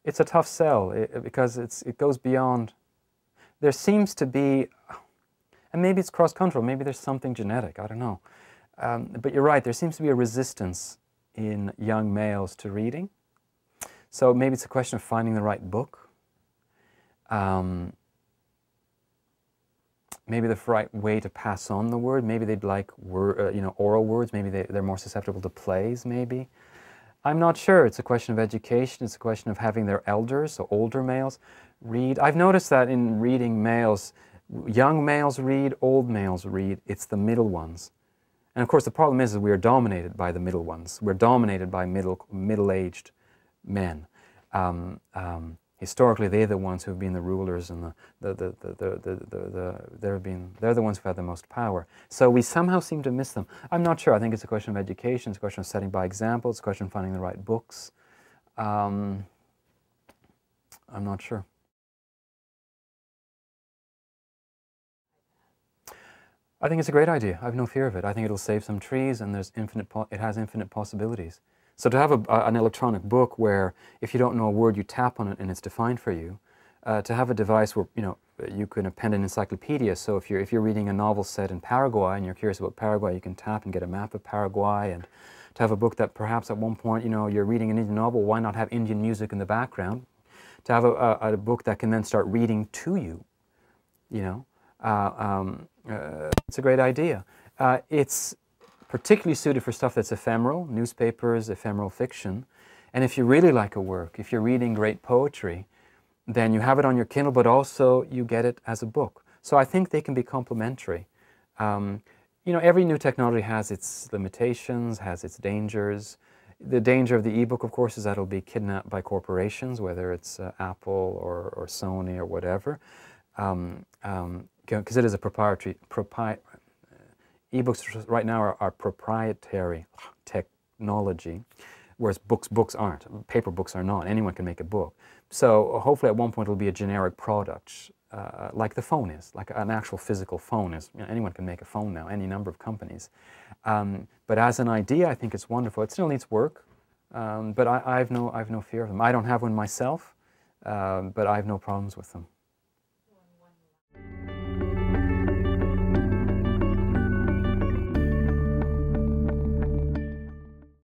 it's a tough sell because it goes beyond. There seems to be, and maybe it's cross-cultural, maybe there's something genetic, I don't know. But you're right, there seems to be a resistance in young males to reading. So maybe it's a question of finding the right book. Maybe the right way to pass on the word. Maybe they'd like oral words. Maybe they're more susceptible to plays, maybe. I'm not sure. It's a question of education. It's a question of having their elders, so older males, read. I've noticed that in reading males, young males read, old males read. It's the middle ones. And of course, the problem is that we are dominated by the middle ones. We're dominated by middle-aged men. Historically, they're the ones who've been the rulers, and they're the ones who've had the most power. So we somehow seem to miss them. I'm not sure. I think it's a question of education. It's a question of setting by example. It's a question of finding the right books. I'm not sure. I think it's a great idea. I have no fear of it. I think it'll save some trees, and it has infinite possibilities. So to have an electronic book where if you don't know a word, you tap on it and it's defined for you. To have a device where you can append an encyclopedia. So if you're reading a novel set in Paraguay and you're curious about Paraguay, you can tap and get a map of Paraguay. And to have a book that perhaps at one point you're reading an Indian novel, why not have Indian music in the background? To have a book that can then start reading to you, it's a great idea. It's particularly suited for stuff that's ephemeral, newspapers, ephemeral fiction. And if you really like a work, if you're reading great poetry, then you have it on your Kindle, but also you get it as a book. So I think they can be complementary. Every new technology has its limitations, has its dangers. The danger of the ebook, of course, is that it'll be kidnapped by corporations, whether it's Apple or Sony or whatever. Because it is a proprietary ebooks right now are proprietary technology, whereas books aren't. Paper books are not. Anyone can make a book. So hopefully at one point it'll be a generic product, like the phone is, like an actual physical phone is. Anyone can make a phone now, any number of companies. But as an idea, I think it's wonderful. It still needs work, but I have no fear of them. I don't have one myself, but I have no problems with them.